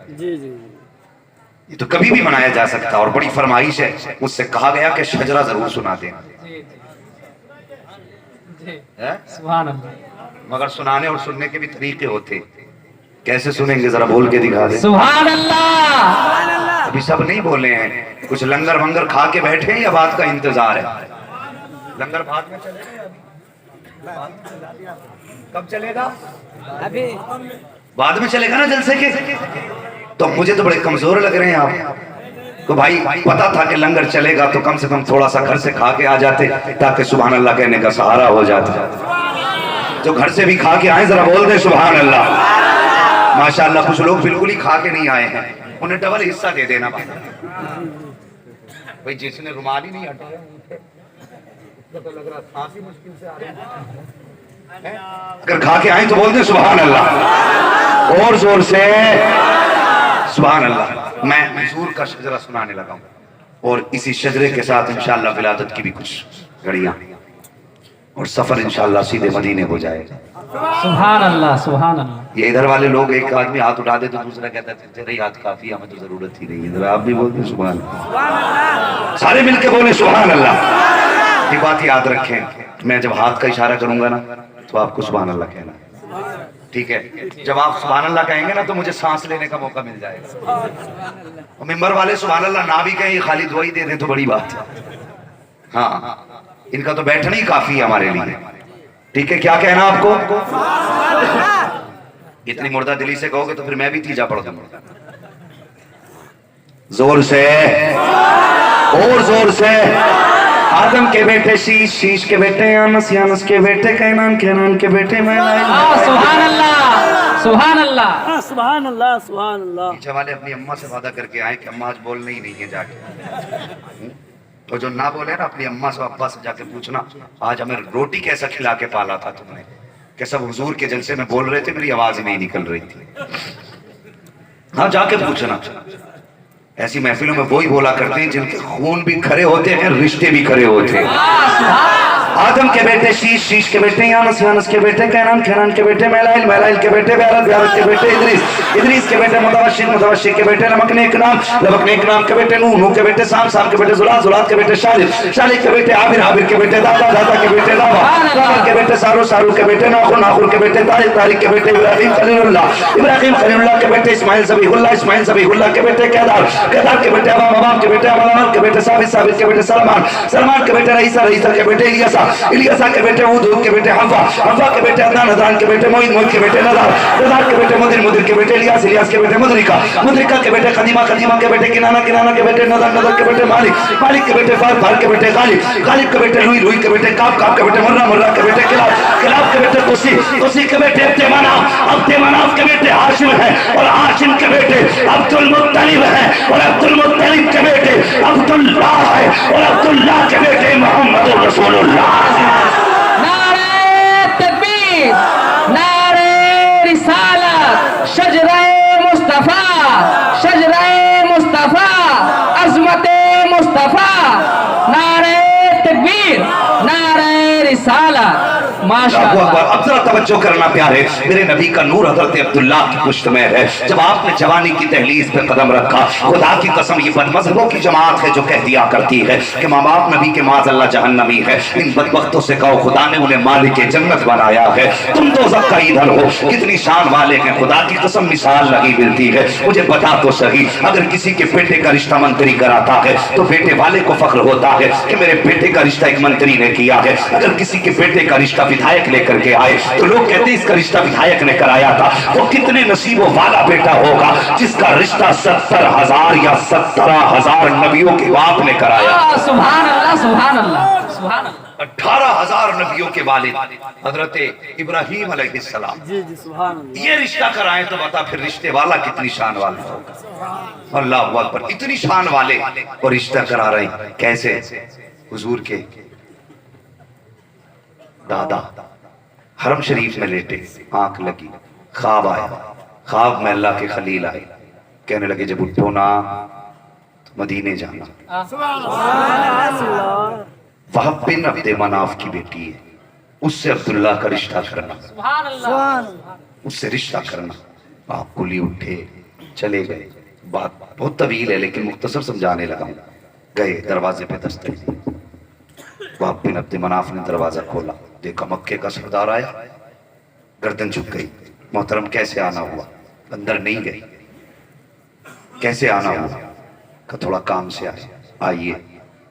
یہ تو کبھی بھی منایا جا سکتا. اور بڑی فرمائش ہے, مجھ سے کہا گیا کہ شجرہ ضرور سنا دیں. سبحان اللہ. مگر سنانے اور سننے کے بھی طریقے ہوتے. کیسے سنیں گے ذرا بول کے دکھا دیں. سبحان اللہ. ابھی سب نہیں بولے ہیں. کچھ لنگر ونگر کھا کے بیٹھے ہیں یا بات کا انتظار ہے؟ لنگر بھات میں چلے گا. کب چلے گا؟ ابھی بعد میں چلے گا نا جلسے کے. تو مجھے تو بڑے کمزور لگ رہے ہیں آپ کو. بھائی پتا تھا کہ لنگر چلے گا تو کم سے کم تھوڑا سا گھر سے کھا کے آ جاتے تاکہ سبحان اللہ کہنے کا سہارا ہو جاتا. جو گھر سے بھی کھا کے آئے ذرا بول دیں سبحان اللہ. ماشاءاللہ کچھ لوگ بالکل ہی کھا کے نہیں آئے ہیں, انہیں ڈبل حصہ دے دینا. بھائی جس نے رومال ہی نہیں ہٹایا تو لگ رہا کھانسی مشکل سے آ رہی ہے. اگر کھا کے آئیں تو بول دیں سبحان اللہ اور زور سے. سبحان اللہ. میں حضور کا شجرہ سنانے لگا ہوں اور اسی شجرے کے ساتھ انشاءاللہ ولادت کی بھی کچھ گھڑیاں اور سفر انشاءاللہ سیدھے مدینے ہو جائے گا. سبحان اللہ سبحان اللہ. یہ ادھر والے لوگ ایک آدمی ہاتھ اٹھا دے تو دوسرا کہتا ہے تیرے ہی ہاتھ کافی, ہمیں تو ضرورت ہی نہیں ہے. ذرا آپ بھی بول دیں سبحان اللہ. سارے مل کے بولیں سبحان اللہ. یہ بات یاد رکھیں, میں جب ہاتھ کا اشارہ کروں گا نا تو آپ کو سبحان اللہ کہنا, ٹھیک ہے؟ جب آپ سبحان اللہ کہیں گے نا تو مجھے سانس لینے کا موقع مل جائے گا. ممبر والے سبحان اللہ نہ بھی کہیں, یہ خالی دعائی دے دیں تو بڑی بات ہے. ہاں ان کا تو بیٹھنا ہی کافی ہے ہمارے لیے, ٹھیک ہے؟ کیا کہنا آپ کو؟ اتنی مردہ دلی سے کہو گے تو پھر میں بھی تیجا پڑھ دوں گا. زور سے اور زور سے. آدم کے بیٹے شیش, شیش کے بیٹے یانس, یانس کے بیٹے کینان, کینان کے بیٹے میلائل. سبحان اللہ سبحان اللہ سبحان اللہ سبحان اللہ. پیچھے والے اپنی اماں سے وعدہ کر کے آئے کہ اماں آج بولنا ہی نہیں ہے جا کے. تو جو نہ بولے نا اپنی اماں سے ابا سے جا کے پوچھنا آج ہمیں روٹی کیسا کھلا کے پالا تھا تم نے, کہ سب حضور کے جلسے میں بول رہے تھے میری آواز ہی نہیں نکل رہی تھی. ہاں جا کے پوچھنا. ایسی محفلوں میں وہی بولا کرتے ہیں جن کے خون بھی کھڑے ہوتے ہیں, رشتے بھی کھڑے ہوتے ہیں. آدم کے بیٹے شیش, شیش کے بیٹے یانس, یانس کے بیٹے کینان, کینان کے بیٹے میلائل, میلائل کے بیٹے بیارت, بیارت کے بیٹے ادریس, ادریس کے بیٹے متوشی, متوشی کے بیٹے لمکنے اکنام, لمکنے اکنام کے بیٹے نوح, نوح کے بیٹے سام, سام کے بیٹے زلات, زلات کے بیٹے شالد, شالد کے بیٹے عابر, عابر کے بیٹے دادا, دادا کے بیٹے لابا, لابا کے بیٹے سارو, سارو کے بیٹے ناخر, ناخر کے بیٹے طارق, طارق کے بیٹے ابراہیم خلیل اللہ, ابراہیم خلیل اللہ کے بیٹے اسماعیل ذبیح اللہ, اسماعیل ذبیح اللہ کے بیٹے کیدار, کیدار کے بیٹے عوام, عوام کے بیٹے عوام کے بیٹے ثابت, ثابت کے بیٹے سلمان, سلمان کے بیٹے رئیسہ, رئیسہ کے بیٹے الیاسا, الیاسا کے بیٹے ہود, ہود کے بیٹے حنفا, حنفا کے بیٹے عدنان, عدنان کے بیٹے معین, معین کے بیٹے نظار, نظار کے بیٹے مدر, مدر کے بیٹے الیاس, الیاس کے بیٹے مدرکہ, مدرکہ کے بیٹے خدیمہ, خدیمہ کے بیٹے کنانہ, کنانہ کے بیٹے نظر, نظر کے بیٹے مالک, مالک کے بیٹے فار, فار کے بیٹے غالب, غالب کے بیٹے لوئی, لوئی کے بیٹے کعب, کعب کے بیٹے مرہ, مرہ کے بیٹے کلاب, کلاب کے بیٹے قصی, قصی کے بیٹے ابتمانہ, عبد مناف کے بیٹے ہاشم ہیں اور ہاشم کے بیٹے عبد المطلب ہیں اور عبد المطلب کے بیٹے عبداللہ ہیں اور عبداللہ کے بیٹے محمد رسول اللہ. نعرہ تکبیر، نعرہ رسالت، شجرہ مصطفیٰ، شجرہ مصطفیٰ، عظمت مصطفیٰ، نعرہ تکبیر، نعرہ رسالت. اللہ اکبر. اب ذرا توجہ کرنا پیارے، میرے نبی کا نور حضرت عبداللہ کی پشت میں ہے. جب آپ نے جوانی کی دہلیز پہ قدم رکھا، خدا کی قسم یہ بد مذہبوں کی جماعت ہے جو کہہ دیا کرتی ہے کہ ماں باپ نبی کے معاذ اللہ جہنمی ہے. ان بدبختوں سے کہو خدا نے انہیں مالک جنت بنایا ہے، تم دوزخ کا ایندھن ہو. کتنی شان والے ہیں، خدا کی قسم مثال نہیں ملتی ہے. مجھے بتا تو صحیح، اگر کسی کے بیٹے کا رشتہ منتری کراتا ہے تو بیٹے والے کو فخر ہوتا ہے کہ میرے بیٹے کا رشتہ ایک منتری نے کیا ہے. اگر کسی کے بیٹے کا رشتہ ودھائک لے کر کے آئے تو لوگ کہتے ہیں اس کا رشتہ ودھائک نے کرایا تھا. وہ کتنے نصیبوں والا بیٹا ہوگا جس کا رشتہ 70,000 یا 17,000 نبیوں کے باپ نے کرایا. سبحان اللہ، سبحان اللہ، سبحان اللہ. 18,000 نبیوں کے والد حضرت ابراہیم علیہ السلام جی جی سبحان اللہ. یہ رشتہ کرائیں تو بتا پھر رشتے والا کتنی شان والا ہوگا. اللہ اکبر. اتنی شان والے اور رشتہ کرا رہے ہیں. کیسے؟ حضور کے دادا حرم شریف میں لیٹے، آنکھ لگی، خواب آیا. خواب میں اللہ کے خلیل آئے، کہنے لگے جب اٹھو نا تو مدینے جانا. وہب بن عبد مناف کی بیٹی ہے، اس سے عبداللہ کا رشتہ کرنا، اس سے رشتہ کرنا. آپ کلی اٹھے چلے گئے. بات بہت طویل ہے لیکن مختصر سمجھانے لگا ہوں. گئے دروازے پہ دستک دی. وہب بن عبد مناف نے دروازہ کھولا، دیکھا مکے کا سردار آیا. گردن جھک گئی. محترم کیسے آنا ہوا؟ اندر نہیں گئی. کیسے آنا ہوا؟ کہ تھوڑا کام سے آئے. آئیے.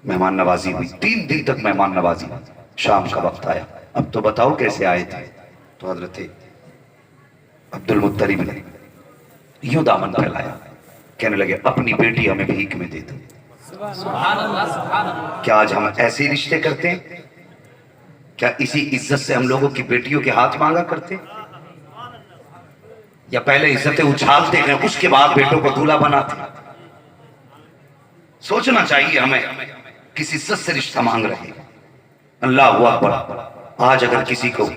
مہمان نوازی ہوئی. 3 دن تک مہمان نوازی ہوئی. شام کا وقت آیا، اب تو بتاؤ کیسے آئے تھے؟ تو حضرت عبد المطلب نے یوں دامن پھیلایا، کہنے لگے اپنی بیٹی ہمیں بھیک میں دے دو. سبحان اللہ، سبحان اللہ. کیا آج ہم ایسے رشتے کرتے ہیں؟ کیا اسی عزت سے ہم لوگوں کی بیٹیوں کے ہاتھ مانگا کرتے؟ یا پہلے عزتیں اچھالتے ہیں اس کے بعد بیٹوں کو دولہا بناتے؟ سوچنا چاہیے ہمیں، کس عزت سے رشتہ مانگ رہے ہیں. اللہ اکبر. آج اگر کسی کو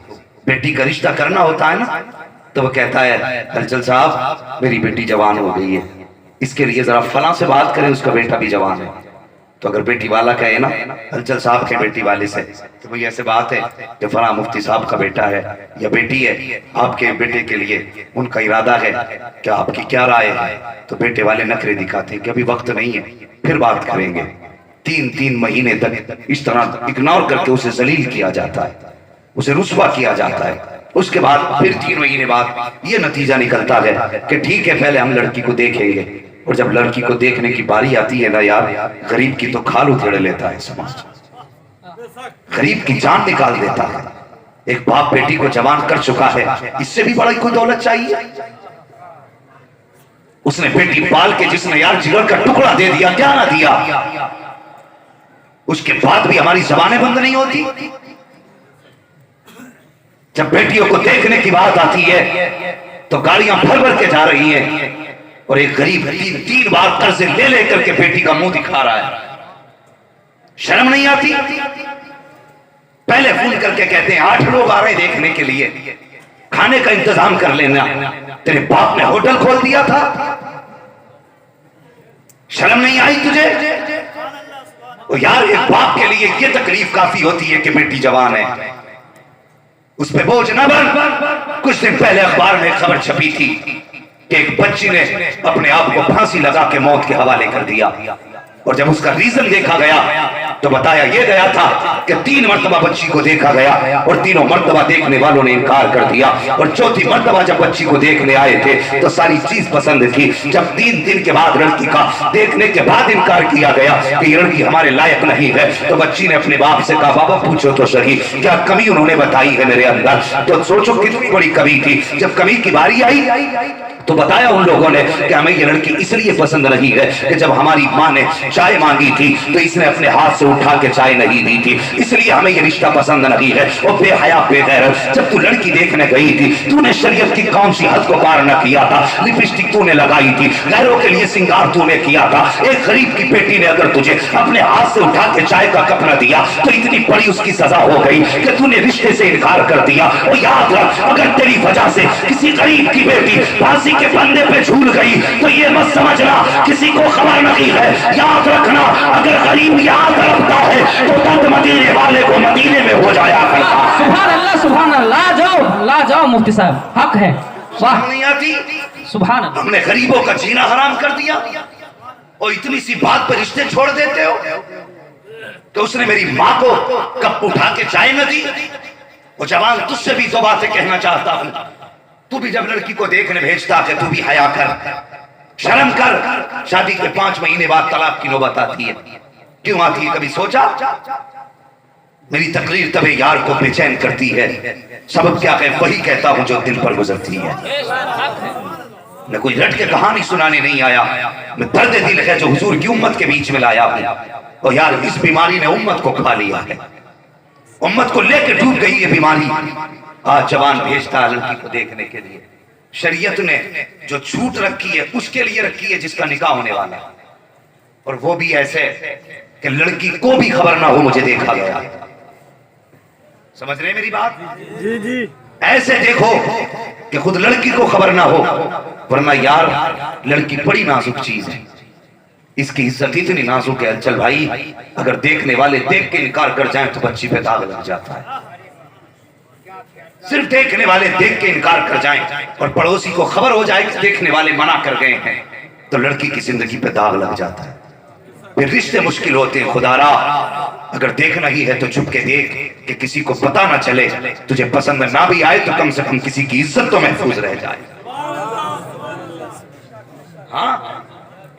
بیٹی کا رشتہ کرنا ہوتا ہے نا تو وہ کہتا ہے ہلچل صاحب میری بیٹی جوان ہو گئی ہے، اس کے لیے ذرا فلاں سے بات کریں، اس کا بیٹا بھی جوان ہے. تو اگر بیٹی والا کہے نا ہلچل صاحب کے بیٹی والے سے تو بھئی ایسے بات ہے کہ فلاں مفتی صاحب کا بیٹا ہے یا بیٹی ہے، آپ کے بیٹے کے لیے ان کا ارادہ ہے، کہ آپ کی کیا رائے ہے؟ تو بیٹے والے نخرے دکھاتے ہیں کہ ابھی وقت نہیں ہے، پھر بات کریں گے. 3 مہینے تک اس طرح اگنور کر کے اسے ذلیل کیا جاتا ہے، اسے رسوا کیا جاتا ہے. اس کے بعد پھر 3 مہینے بعد یہ نتیجہ نکلتا ہے کہ ٹھیک ہے پہلے ہم لڑکی کو دیکھیں گے، اور جب لڑکی کو دیکھنے کی باری آتی ہے نا یار، غریب کی تو کھال ادھیڑ لیتا ہے سماج، غریب کی جان نکال دیتا ہے. ایک باپ بیٹی کو جوان کر چکا ہے، اس سے بھی بڑا کوئی دولت چاہیے؟ اس نے بیٹی پال کے جس نے یار جگر کا ٹکڑا دے دیا، کیا نہ دیا، اس کے بعد بھی ہماری زبانیں بند نہیں ہوتی. جب بیٹیوں کو دیکھنے کی بات آتی ہے تو گاڑیاں بھر بھر کے جا رہی ہیں، اور ایک غریب 3 بار قرضے لے لے کر کے بیٹی کا منہ دکھا رہا ہے. شرم نہیں آتی؟ پہلے فون کر کے کہتے ہیں 8 لوگ آ رہے دیکھنے کے لیے، کھانے کا انتظام کر لینا، تیرے باپ نے ہوٹل کھول دیا تھا. شرم نہیں آئی تجھے؟ یار ایک باپ کے لیے یہ تکلیف کافی ہوتی ہے کہ بیٹی جوان ہے، اس پہ بوجھ نہ بن. کچھ دن پہلے اخبار میں ایک خبر چھپی تھی کہ ایک بچی نے اپنے آپ کو پھانسی لگا کے موت کے حوالے کر دیا، اور جب اس کا ریزن دیکھا گیا تو بتایا یہ گیا تھا کہ 3 مرتبہ بچی کو دیکھا گیا اور تینوں مرتبہ دیکھنے والوں نے انکار کر دیا، اور چوتھی مرتبہ جب بچی کو دیکھنے آئے تھے تو ساری چیز پسند تھی. جب 3 دن کے بعد لڑکی کا دیکھنے کے بعد انکار کیا گیا کہ یہ لڑکی ہمارے لائق نہیں ہے، تو بچی نے اپنے باپ سے کہا بابا پوچھو تو صحیح کیا کمی انہوں نے بتائی ہے میرے اندر؟ تو سوچو کتنی بڑی کمی تھی. جب کمی کی باری آئی تو بتایا ان لوگوں نے کہ ہمیں یہ لڑکی اس لیے پسند نہیں ہے کہ جب ہماری ماں نے چائے مانگی تھی تو اس نے اپنے ہاتھ سے اٹھا کے چائے نہیں دی تھی، اس لیے ہمیں یہ رشتہ پسند نہیں ہے۔ وہ بے حیا بے غیرت، جب تو لڑکی دیکھنے گئی تھی تو نے شریعت کی کون سی حد کو پار نہ کیا تھا؟ لپسٹک تو نے لگائی تھی، غیروں کے لیے سنگار تو نے کیا تھا۔ ایک غریب کی بیٹی نے اگر تجھے اپنے ہاتھ سے اٹھا کے چائے کا کپ نہ دیا تو اتنی بڑی اس کی سزا ہو گئی کہ تو نے رشتے سے انکار کر دیا۔ اور یاد رکھ، اگر تیری وجہ سے کسی غریب کی بیٹی پھانسی کے پھندے پہ جھول گئی تو یہ مت سمجھنا کسی کو خبر نہیں ہے۔ یاد رکھنا، اگر غریب یاد رکھتا ہے تو تد مدینے والے کو مدینے میں ہو جایا کرتا ہے۔ سبحان اللہ سبحان اللہ، لا جاؤ مفتی صاحب، حق ہے، واہ نہیں آتی؟ سبحان اللہ۔ ہم نے غریبوں کا جینا حرام کر دیا اور اتنی سی بات پر رشتے چھوڑ دیتے ہو کہ اس نے میری ماں کو کپ اٹھا کے چائے نہ دی۔ وہ جوان تجھ سے بھی دو باتیں کہنا چاہتا ہوں، تو بھی جب لڑکی کو دیکھنے بھیجتا کہ تو بھی حیا کر، شرم کر۔ شادی کے 5 مہینے بعد طلاق کی نوبت آتی ہے، کیوں آتی ہے کبھی سوچا؟ میری تقریر تب یار کو بے چین کرتی ہے، سبب کیا ہے وہی کہتا ہوں جو دل پر گزرتی ہے۔ میں کوئی رٹ کے کہانی سنانے نہیں آیا، میں درد دل ہے جو حضور کی امت کے بیچ میں لایا ہوں۔ اور یار اس بیماری نے امت کو کھا لیا ہے، امت کو لے کے ڈوب گئی یہ بیماری۔ آج جوان بھیجتا ہے لڑکی کو دیکھنے کے لیے، شریعت نے جو چھوٹ رکھی ہے اس کے لیے رکھی ہے جس کا نکاح ہونے والا ہے، اور وہ بھی ایسے کہ لڑکی کو بھی خبر نہ ہو مجھے دیکھا گیا۔ سمجھ رہے میری بات؟ جی جی ایسے دیکھو کہ خود لڑکی کو خبر نہ ہو، ورنہ یار لڑکی بڑی نازک چیز ہے، اس کی عزت اتنی نازک ہے۔ چل بھائی، اگر دیکھنے والے دیکھ کے انکار کر جائیں تو بچی پہ داغ لگ جاتا ہے۔ صرف دیکھنے والے دیکھ کے انکار کر جائیں اور پڑوسی کو خبر ہو جائے کہ دیکھنے والے منع کر گئے ہیں تو لڑکی کی زندگی پہ داغ لگ جاتا ہے، پھر رشتے مشکل ہوتے ہیں۔ خدا را، اگر دیکھنا ہی ہے تو چھپ کے دیکھ کہ کسی کو پتہ نہ چلے، تجھے پسند نہ بھی آئے تو کم سے کم کسی کی عزت تو محفوظ رہ جائے۔ ہاں،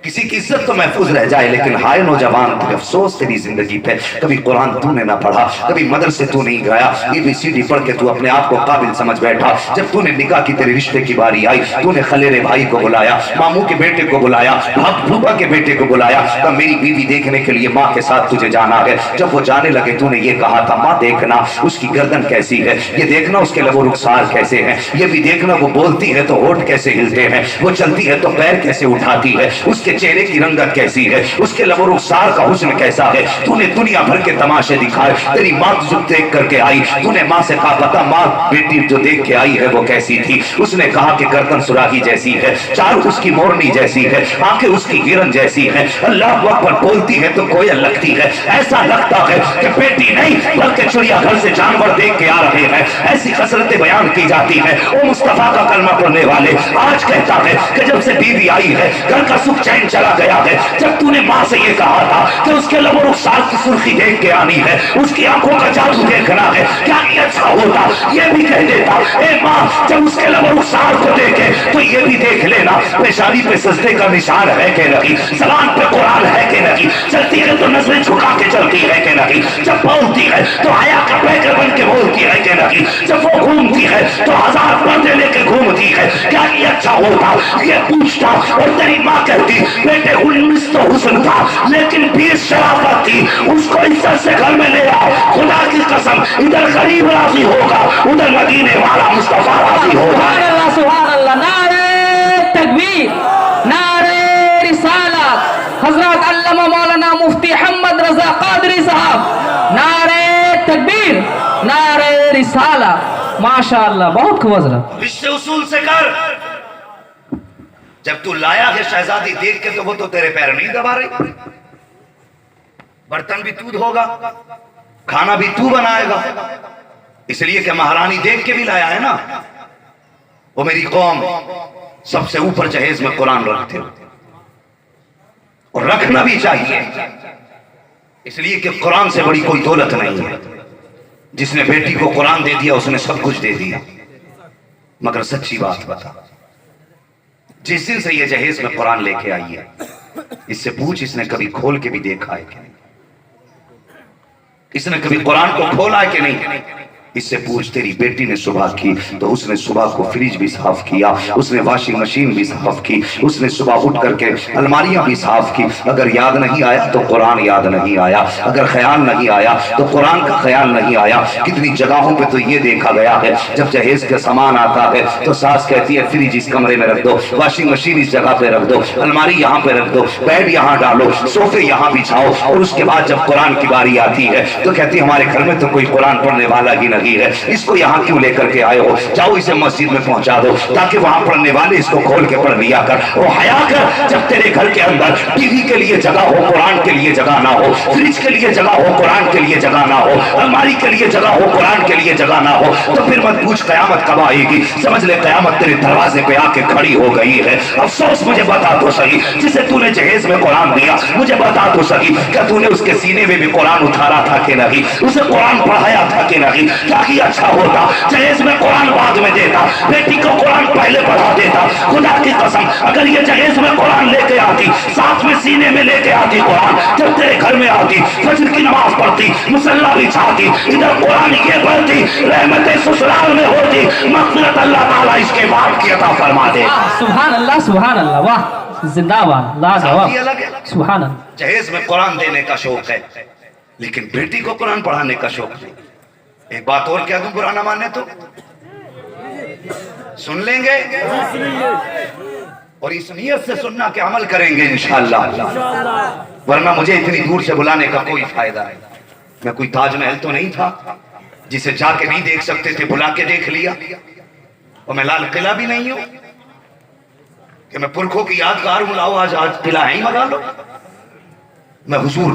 کسی کی عزت تو محفوظ رہ جائے۔ لیکن ہائے نوجوان، تجھے افسوس تیری زندگی پہ، کبھی قرآن تو نے نہ پڑھا، کبھی مدرسے تو نہیں گیا، ABCD پڑھ کے تو اپنے آپ کو قابل سمجھ بیٹھا۔ جب تو نے نکاح کی تیرے رشتے کی باری آئی، تو نے خلیرے بھائی کو بلایا، ماموں کے بیٹے کو بلایا، پھوپھا کے بیٹے کو بلایا، کہا میری بیوی دیکھنے کے لیے ماں کے ساتھ تجھے جانا ہے۔ جب وہ جانے لگے تو نے یہ کہا تھا، ماں دیکھنا اس کی گردن کیسی ہے، یہ دیکھنا اس کے لب و رخسار کیسے ہیں، یہ بھی دیکھنا وہ بولتی ہے تو ہونٹ کیسے ہلتے ہیں، وہ چلتی ہے تو پیر کیسے اٹھاتی ہے، اس کے چہرے کی رنگت کیسی ہے، اس کے لب و رخسار کا حسن کیسا ہے۔ تو نے دنیا بھر کے تماشے دکھائے، تیری ماں تجھے دیکھ کر کے آئی، تو نے ماں سے کہا بتا ماں بیٹی جو دیکھ کے آئی ہے وہ کیسی تھی؟ اس نے کہا کہ گردن سراہی جیسی ہے، چار اس کی مورنی جیسی ہے، آنکھیں اس کی ہرن جیسی ہے، اللہ اکبر بولتی ہے تو کوئل لگتی ہے، ایسا لگتا ہے کہ بیٹی نہیں بلکہ چڑیا گھر سے جانور دیکھ کے آ رہے ہیں۔ ایسی حسرتیں بیان کی جاتی ہیں۔ او مصطفیٰ کا کلمہ پڑھنے والے، آج کہتا ہے کہ جب سے بیوی آئی ہے گھر کا سکھ چین چلا گیا ہے۔ جب تو نے ماں سے یہ کہا تھا کہ اس کے لب و رخسار کی سرخی دیکھ کے آنی ہے، اس کی آنکھوں کا جادو دیکھنا ہے، کیا یہ اچھا ہوتا یہ بھی کہہ دیتا اے ماں جب اس کے لب و رخسار کو دیکھے تو یہ بھی دیکھ لینا پیشانی پہ سجدے کا نشان ہے کہ نہیں، زبان پہ قرآن ہے کہ نہیں، چلتی ہے تو نظریں جھکا کے چلتی ہے کہ نہیں، جب بولتی ہے تو حیا کا پیکر بن کے بولتی ہے کہ نہیں، جب وہ گھومتی ہے تو 1000 پردے لے کے گھومتی ہے، کیا یہ اچھا ہوتا یہ پوچھتا؟ اور تیری ماں کہتی بیٹے 19 تو حسن تھا لیکن 20 شرافت تھی، اس کو عزت سے گھر میں لے آؤ، خدا کی قسم ادھر غریب راضی ہوگا ادھر مدینے والا مصطفیٰ راضی ہوگا۔ سبحان اللہ سبحان اللہ، نعرہ تکبیر، نعرہ رسالت، حضرت علامہ مولانا مفتی حمد رضا قادری صاحب، نعرہ تکبیر، نعرہ رسالت، ماشاءاللہ بہت خوب حضرت۔ رشتے اصول سے کر۔ جب تو لایا ہے شہزادی دیکھ کے تو وہ تو تیرے پیر نہیں دبا رہی، برتن بھی تو دھوگا، کھانا بھی تو بنائے گا، اس لیے کہ مہارانی دیکھ کے بھی لایا ہے نا۔ وہ میری قوم سب سے اوپر جہیز میں قرآن رکھتے ہو اور رکھنا بھی چاہیے، اس لیے کہ قرآن سے بڑی کوئی دولت نہیں ہے۔ جس نے بیٹی کو قرآن دے دیا اس نے سب کچھ دے دیا۔ مگر سچی بات بتا، جس دن سے یہ جہیز میں قرآن لے کے آئی ہے اس سے پوچھ اس نے کبھی کھول کے بھی دیکھا ہے کہ نہیں، اس نے کبھی قرآن کو کھولا ہے کہ نہیں؟ اس سے پوچھ تیری بیٹی نے صبح کی تو اس نے صبح کو فریج بھی صاف کیا, اس نے واشنگ مشین بھی صاف کی, اس نے صبح اٹھ کر کے الماریاں بھی صاف کی. اگر یاد نہیں آیا تو قرآن یاد نہیں آیا, اگر خیال نہیں آیا تو قرآن کا خیال نہیں آیا. کتنی جگہوں پہ تو یہ دیکھا گیا ہے جب جہیز کا سامان آتا ہے تو ساس کہتی ہے فریج اس کمرے میں رکھ دو, واشنگ مشین اس جگہ پہ رکھ دو, الماری یہاں پہ رکھ دو, بیڈ یہاں ڈالو, صوفے یہاں بچھاؤ. اور اس کے بعد جب قرآن کی باری آتی ہے تو کہتی ہے ہمارے گھر میں تو کوئی قرآن پڑھنے والا ہی نہیں ہے, اس کو یہاں کیوں لے کر کے آئے ہو, جاؤ اسے مسجد میں پہنچا دو تاکہ وہاں پڑھنے والے اس کو کھول کے پڑھ لیا کر. وہ حیا کر جب تیرے گھر کے اندر ٹی وی کے لیے جگہ ہو, قرآن کے لیے جگہ نہ ہو, فریج کے لیے جگہ ہو, قرآن کے لیے جگہ نہ ہو, الماری کے لیے جگہ ہو, قرآن کے لیے جگہ نہ ہو, تو پھر مت پوچھ قیامت کب آئے گی. سمجھ لے قیامت تیرے دروازے پہ آ کے کھڑی ہو گئی ہے. افسوس مجھے بتا تو صحیح, جسے تو نے جہیز میں قرآن دیا مجھے بتا تو صحیح, کیا تو نے اس کے سینے میں بھی قرآن اتارا تھا کہ نہیں, اسے قرآن پڑھایا تھا کہ نہیں. کیا کہ اچھا ہوتا جہیز میں قرآن بعد میں دیتا, بیٹی کو قرآن پہلے پڑھا دیتا. خدا کی قسم اگر یہ جہیز میں قرآن لے کے آتی, ساتھ میں سینے میں لے کے آتی قرآن, جب تیرے گھر میں آتی, فجر کی نماز پڑھتی, مصلی بچھاتی, ادھر قرآن یہ پڑھتی, رحمت سسرال میں ہوتی, مغفرت اللہ تعالیٰ اس کے باپ کی عطا فرما دے. سبحان اللہ سبحان اللہ, واہ زندہ باد لاجواب, یہ الگ ہے, سبحان اللہ. جہیز میں قرآن دینے کا شوق ہے لیکن بیٹی کو قرآن پڑھانے کا شوق نہیں. ایک بات اور کیا دوں, برا نہ مانے تو سن لیں گے اور اس نیت سے سننا کہ عمل کریں گے انشاءاللہ, ورنہ مجھے اتنی دور سے بلانے کا کوئی فائدہ نہیں. میں کوئی تاج محل تو نہیں تھا جسے جا کے نہیں دیکھ سکتے تھے, بلا کے دیکھ لیا. اور میں لال قلعہ بھی نہیں ہوں کہ میں پرکھوں کی یادگار ہوں, لاؤ آج قلعہ ہی منگا لو. میں حضور